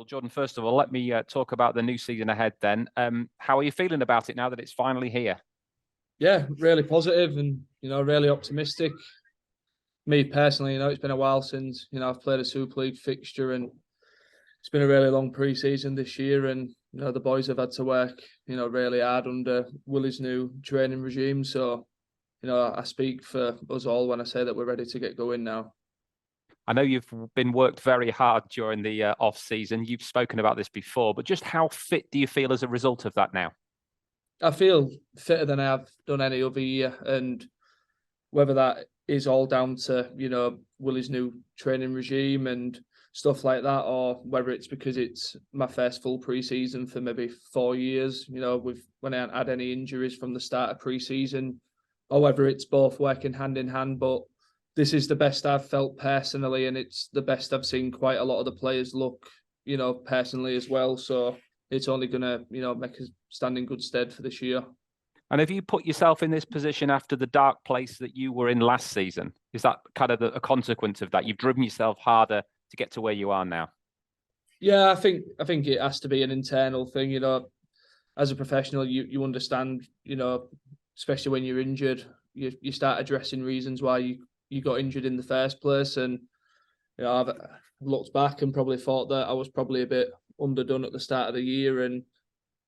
Well, Jordan, first of all, let me talk about the new season ahead then. How are you feeling about it now that it's finally here? Yeah, really positive and, really optimistic. Me personally, it's been a while since, I've played a Super League fixture, and it's been a really long pre-season this year, and, the boys have had to work, really hard under Willie's new training regime. So, I speak for us all when I say that we're ready to get going now. I know you've been worked very hard during the off season. You've spoken about this before, but just how fit do you feel as a result of that now? I feel fitter than I've done any other year, and whether that is all down to, Willie's new training regime and stuff like that, or whether it's because it's my first full pre-season for maybe 4 years, when I haven't had any injuries from the start of pre-season, or whether it's both working hand in hand. But this is the best I've felt personally, and it's the best I've seen quite a lot of the players look, personally as well. So it's only going to, make us stand in good stead for this year. And have you put yourself in this position after the dark place that you were in last season? Is that kind of a consequence of that? You've driven yourself harder to get to where you are now? Yeah, I think it has to be an internal thing. As a professional, you understand, especially when you're injured, you start addressing reasons why you got injured in the first place. And, I've looked back and probably thought that I was probably a bit underdone at the start of the year. And,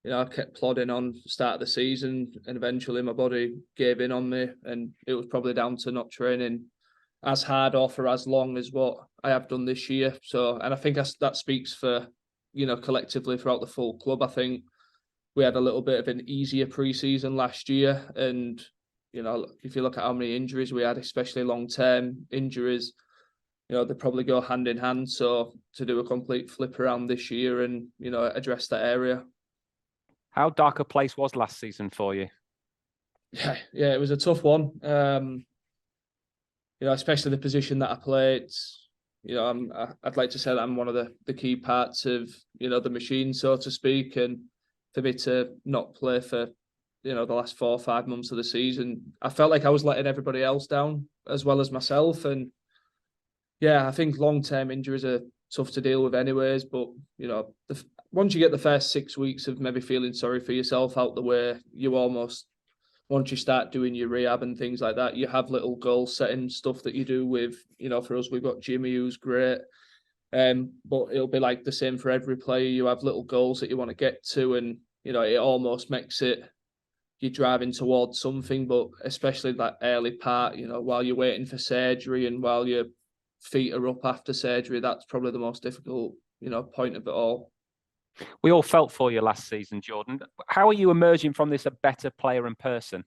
I kept plodding on the start of the season, and eventually my body gave in on me. And it was probably down to not training as hard or for as long as what I have done this year. So, and I think that speaks for, collectively throughout the full club. I think we had a little bit of an easier pre-season last year. And, if you look at how many injuries we had, especially long-term injuries, they probably go hand in hand. So to do a complete flip around this year and, address that area. How dark a place was last season for you? Yeah, it was a tough one. Especially the position that I played. I'd like to say that I'm one of the key parts of, the machine, so to speak. And for me to not play for, the last 4 or 5 months of the season, I felt like I was letting everybody else down as well as myself. And yeah, I think long-term injuries are tough to deal with anyways. But, once you get the first 6 weeks of maybe feeling sorry for yourself out the way, once you start doing your rehab and things like that, you have little goal setting stuff that you do with, for us, we've got Jimmy, who's great. But it'll be like the same for every player. You have little goals that you want to get to, and, it almost makes it, you're driving towards something. But especially that early part, while you're waiting for surgery and while your feet are up after surgery, that's probably the most difficult, point of it all. We all felt for you last season, Jordan. How are you emerging from this a better player and person?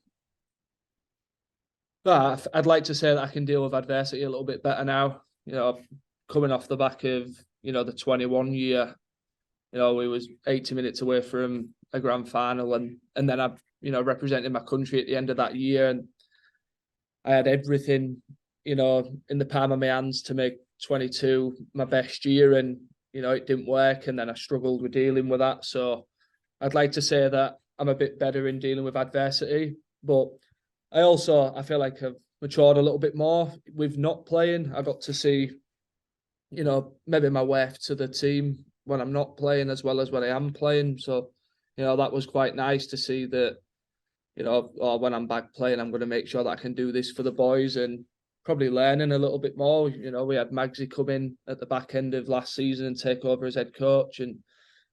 But I'd like to say that I can deal with adversity a little bit better now. Coming off the back of, the 21 year, we was 80 minutes away from a grand final, and then I, represented my country at the end of that year, and I had everything, in the palm of my hands to make 22 my best year, and it didn't work, and then I struggled with dealing with that. So I'd like to say that I'm a bit better in dealing with adversity, but I feel like I've matured a little bit more with not playing. I got to see, maybe my worth to the team when I'm not playing as well as when I am playing. So, that was quite nice to see that, or when I'm back playing, I'm going to make sure that I can do this for the boys, and probably learning a little bit more. We had Magsy come in at the back end of last season and take over as head coach, and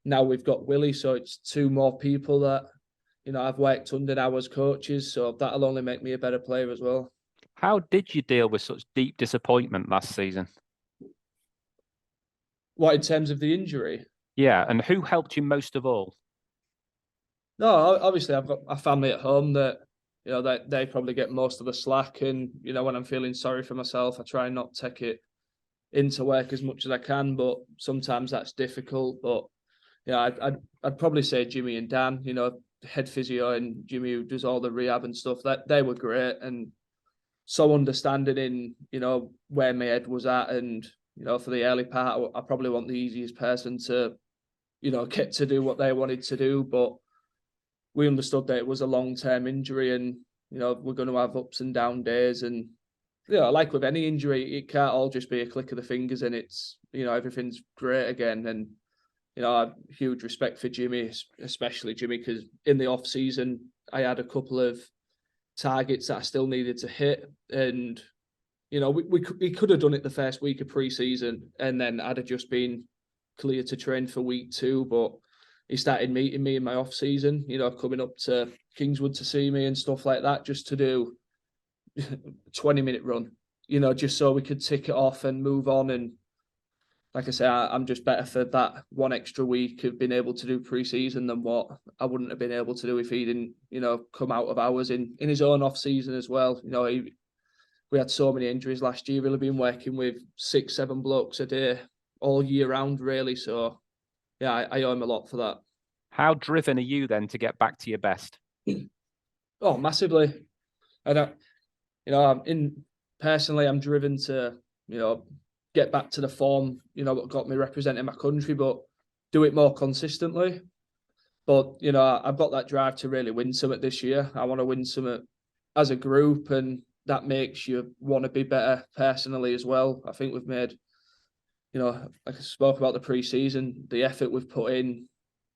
now we've got Willie. So it's 2 more people that, I've worked under now as coaches. So that'll only make me a better player as well. How did you deal with such deep disappointment last season? What, in terms of the injury? Yeah, and who helped you most of all? No, obviously I've got a family at home that, they probably get most of the slack. And, when I'm feeling sorry for myself, I try not to take it into work as much as I can, but sometimes that's difficult. But, I'd probably say Jimmy and Dan, head physio, and Jimmy, who does all the rehab and stuff, that they were great and so understanding in, where my head was at. And, for the early part, I probably wasn't the easiest person to, get to do what they wanted to do. But we understood that it was a long-term injury, and, we're going to have ups and down days. And, like with any injury, it can't all just be a click of the fingers and it's, everything's great again. And, you know, I have huge respect for Jimmy, especially Jimmy, because in the off season I had a couple of targets that I still needed to hit, and you know, we could have done it the first week of pre-season, and then I'd have just been clear to train for week 2. But he started meeting me in my off season, you know, coming up to Kingswood to see me and stuff like that, just to do a 20-minute run, you know, just so we could tick it off and move on. And like I say, I'm just better for that one extra week of being able to do pre-season than what I wouldn't have been able to do if he didn't, you know, come out of ours in his own off season as well. You know, we had so many injuries last year. Really been working with 6-7 blokes a day all year round, really. So yeah, I owe him a lot for that. How driven are you then to get back to your best? Oh, massively. And you know, personally, I'm driven to, you know, get back to the form, you know, what got me representing my country, but do it more consistently. But, you know, I've got that drive to really win something this year. I want to win something as a group, and that makes you want to be better personally as well. I think we've made, you know, like I spoke about the pre-season, the effort we've put in,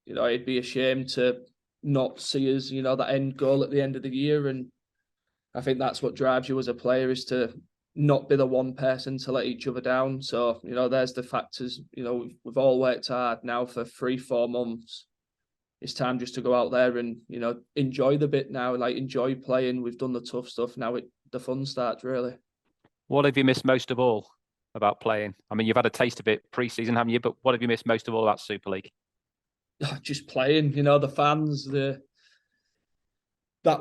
you know, it'd be a shame to not see us, you know, that end goal at the end of the year. And I think that's what drives you as a player, is to not be the one person to let each other down. So, you know, there's the factors. You know, we've all worked hard now for 3-4 months. It's time just to go out there and, you know, enjoy the bit now, like enjoy playing. We've done the tough stuff. Now the fun starts, really. What have you missed most of all about playing? I mean, you've had a taste of it pre-season, haven't you? But what have you missed most of all about Super League? Just playing, you know, the fans, that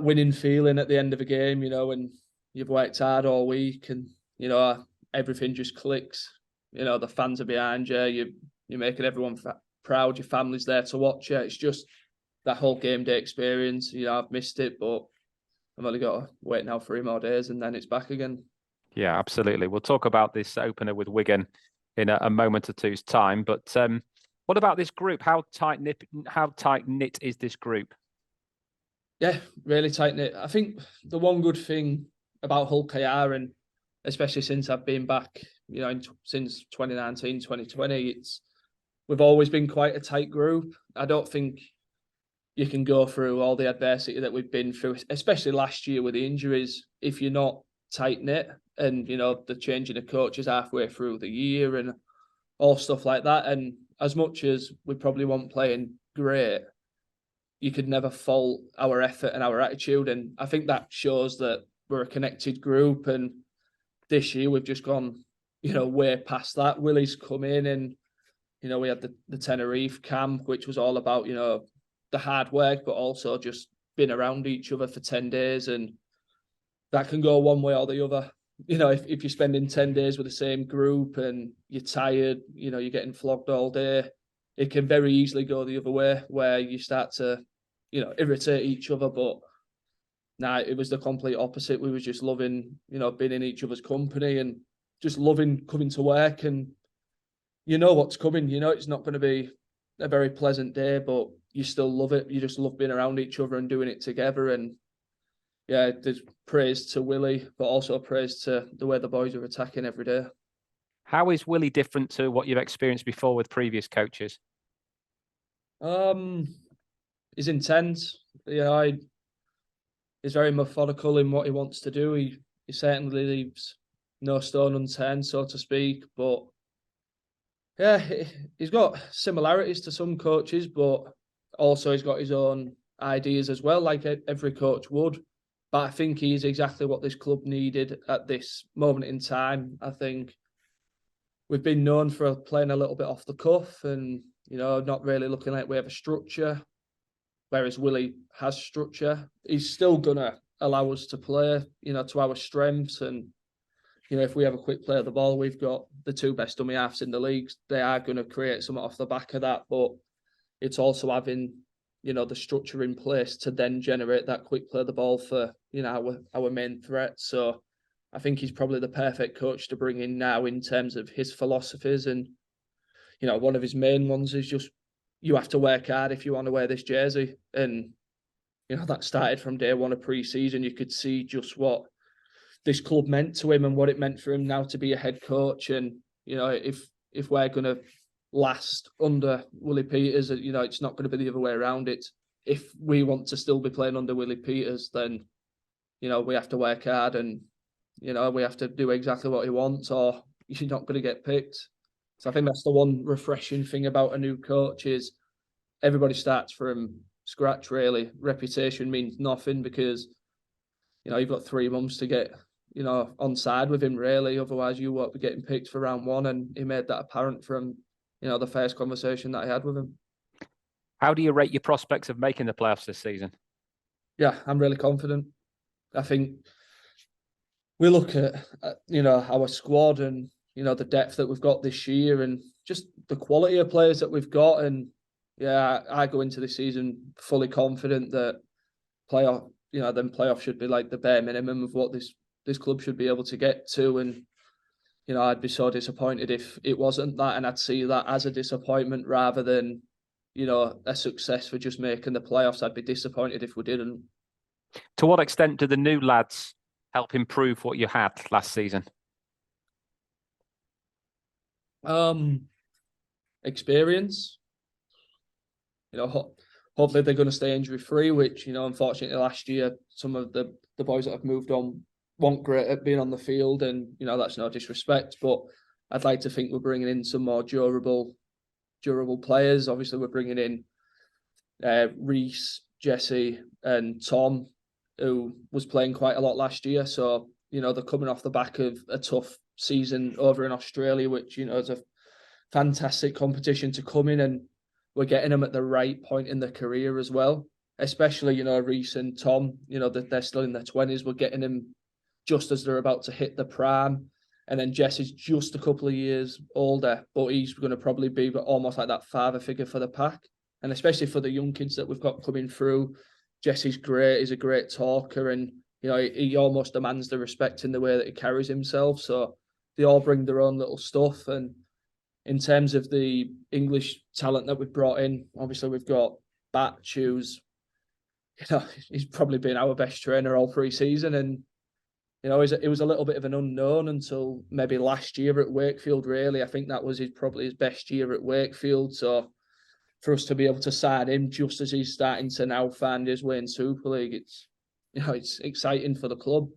winning feeling at the end of a game, you know, when you've worked hard all week and, you know, everything just clicks. You know, the fans are behind you. You're making everyone proud. Your family's there to watch you. It's just that whole game day experience. You know, I've missed it, but I've only got to wait now 3 more days and then it's back again. Yeah, absolutely. We'll talk about this opener with Wigan in a moment or two's time. But what about this group? How tight knit is this group? Yeah, really tight knit. I think the one good thing about Hull KR, and especially since I've been back, you know, since 2019, 2020, we've always been quite a tight group. I don't think you can go through all the adversity that we've been through, especially last year with the injuries, if you're not tight knit. And, you know, the changing of coaches halfway through the year and all stuff like that. And as much as we probably weren't playing great, you could never fault our effort and our attitude. And I think that shows that we're a connected group. And this year we've just gone, you know, way past that. Willie's come in and, you know, we had the Tenerife camp, which was all about, you know, the hard work, but also just being around each other for 10 days. And that can go one way or the other. You know, if you're spending 10 days with the same group and you're tired, you know, you're getting flogged all day, it can very easily go the other way, where you start to, you know, irritate each other. But nah, it was the complete opposite. We was just loving, you know, being in each other's company and just loving coming to work. And you know what's coming. You know it's not going to be a very pleasant day, but you still love it. You just love being around each other and doing it together. And yeah, there's praise to Willie, but also praise to the way the boys are attacking every day. How is Willie different to what you've experienced before with previous coaches? He's intense. Yeah, he's very methodical in what he wants to do. He certainly leaves no stone unturned, so to speak. But yeah, he's got similarities to some coaches, but also he's got his own ideas as well, like every coach would. But I think he's exactly what this club needed at this moment in time. I think we've been known for playing a little bit off the cuff and, you know, not really looking like we have a structure, whereas Willie has structure. He's still going to allow us to play, you know, to our strengths. And, you know, if we have a quick play of the ball, we've got the 2 best dummy halves in the league. They are going to create something off the back of that. But it's also having, you know, the structure in place to then generate that quick play of the ball for, you know, our main threat. So I think he's probably the perfect coach to bring in now in terms of his philosophies. And, you know, one of his main ones is just, you have to work hard if you want to wear this jersey. And, you know, that started from day one of pre-season. You could see just what this club meant to him and what it meant for him now to be a head coach. And, you know, if we're going to last under Willie Peters. You know, it's not going to be the other way around. It's if we want to still be playing under Willie Peters, then, you know, we have to work hard and, you know, we have to do exactly what he wants, or you're not going to get picked. So I think that's the one refreshing thing about a new coach is everybody starts from scratch, really. Reputation means nothing because, you know, you've got 3 months to get, you know, on side with him, really. Otherwise, you won't be getting picked for round 1. And he made that apparent from, you know, the first conversation that I had with him. How do you rate your prospects of making the playoffs this season? Yeah, I'm really confident. I think we look at you know, our squad and, you know, the depth that we've got this year and just the quality of players that we've got. And yeah, I go into the season fully confident that playoffs should be like the bare minimum of what this club should be able to get to. And, you know, I'd be so disappointed if it wasn't that, and I'd see that as a disappointment rather than, you know, a success for just making the playoffs. I'd be disappointed if we didn't. To what extent do the new lads help improve what you had last season? Experience. You know, hopefully they're going to stay injury free, which, you know, unfortunately last year some of the boys that have moved on weren't great at being on the field, and, you know, that's no disrespect, but I'd like to think we're bringing in some more durable players. Obviously, we're bringing in Reese, Jesse, and Tom, who was playing quite a lot last year. So, you know, they're coming off the back of a tough season over in Australia, which, you know, is a fantastic competition to come in, and we're getting them at the right point in their career as well. Especially, you know, Reese and Tom, you know, that they're still in their 20s. We're getting them just as they're about to hit the prime. And then Jesse's just a couple of years older, but he's going to probably be almost like that father figure for the pack. And especially for the young kids that we've got coming through, Jesse's great. He's a great talker, and, you know, he almost demands the respect in the way that he carries himself. So they all bring their own little stuff. And in terms of the English talent that we've brought in, obviously we've got Batch, who's, you know, he's probably been our best trainer all pre-season, and, you know, it was a little bit of an unknown until maybe last year at Wakefield, really. I think that was probably his best year at Wakefield. So for us to be able to sign him just as he's starting to now find his way in Super League, it's, you know, it's exciting for the club.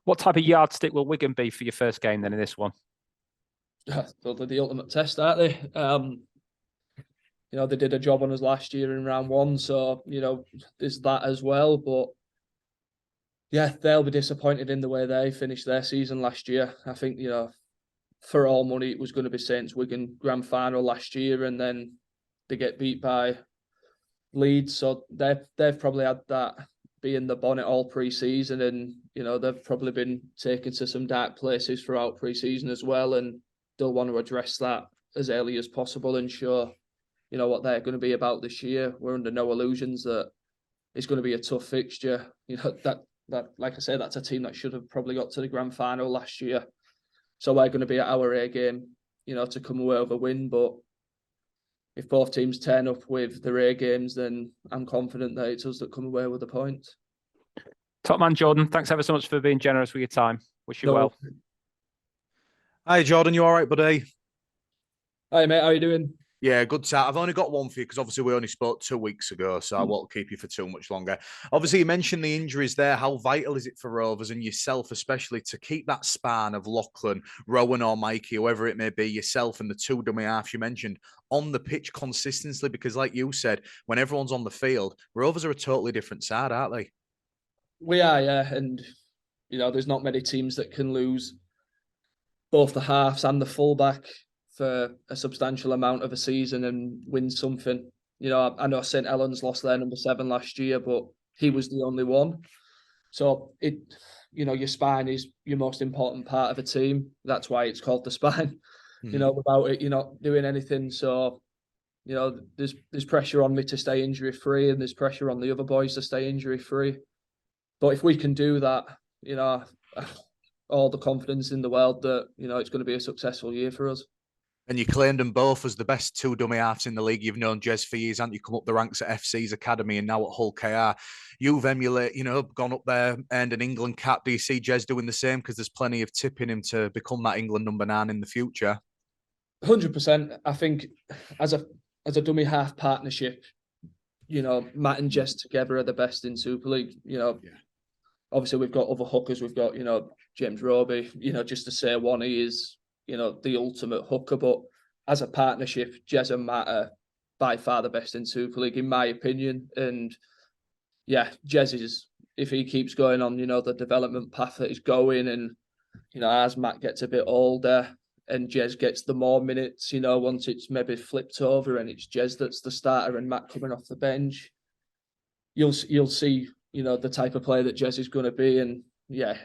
What type of yardstick will Wigan be for your first game then in this one? They're the ultimate test, aren't they? You know, they did a job on us last year in round 1, so, you know, there's that as well. But yeah, they'll be disappointed in the way they finished their season last year. I think, you know, for all money, it was going to be Saints Wigan grand final last year, and then they get beat by Leeds. So they've probably had that be in the bonnet all pre-season, and, you know, they've probably been taken to some dark places throughout pre-season as well, and they'll want to address that as early as possible and show, you know, what they're going to be about this year. We're under no illusions that it's going to be a tough fixture. You know, that like I said, that's a team that should have probably got to the grand final last year. So we're going to be at our A game, you know, to come away with a win. But if both teams turn up with their A games, then I'm confident that it's us that come away with the point. Top man, Jordan, thanks ever so much for being generous with your time. Wish you well. Hi, Jordan. You all right, buddy? Hi, mate. How are you doing? Yeah, good chat. I've only got one for you because obviously we only spoke 2 weeks ago, so I won't keep you for too much longer. Obviously, you mentioned the injuries there. How vital is it for Rovers and yourself, especially, to keep that span of Lachlan, Rowan or Mikey, whoever it may be, yourself and the 2 dummy halves you mentioned, on the pitch consistently? Because like you said, when everyone's on the field, Rovers are a totally different side, aren't they? We are, yeah. And, you know, there's not many teams that can lose both the halves and the fullback for a substantial amount of a season and win something. You know, I know St. Helens lost their number 7 last year, but he was the only one. So you know, your spine is your most important part of a team. That's why it's called the spine. You know, without it, you're not doing anything. So, you know, there's pressure on me to stay injury free, and there's pressure on the other boys to stay injury free. But if we can do that, you know, all the confidence in the world that, you know, it's going to be a successful year for us. And you claimed them both as the best 2 dummy halves in the league. You've known Jez for years, haven't you? Come up the ranks at FC's academy and now at Hull KR. You've emulated, you know, gone up there, earned an England cap. Do you see Jez doing the same? Because there's plenty of tipping him to become that England number 9 in the future. 100%. I think as a dummy half partnership, you know, Matt and Jez together are the best in Super League. You know, obviously we've got other hookers. We've got, you know, James Roby. You know, just to say one, he is, you know, the ultimate hooker. But as a partnership, Jez and Matt are by far the best in Super League, in my opinion. And yeah, Jez is, if he keeps going on, you know, the development path that he's going, and, you know, as Matt gets a bit older and Jez gets the more minutes, you know, once it's maybe flipped over and it's Jez that's the starter and Matt coming off the bench, you'll see, you know, the type of player that Jez is going to be. And yeah,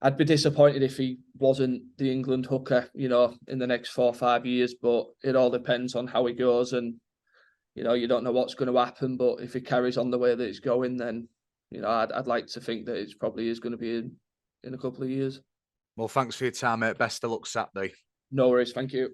I'd be disappointed if he wasn't the England hooker, you know, in the next 4 or 5 years, but it all depends on how he goes. And, you know, you don't know what's going to happen, but if he carries on the way that it's going, then, you know, I'd like to think that it's probably is going to be in a couple of years. Well, thanks for your time, mate. Best of luck Saturday. No worries. Thank you.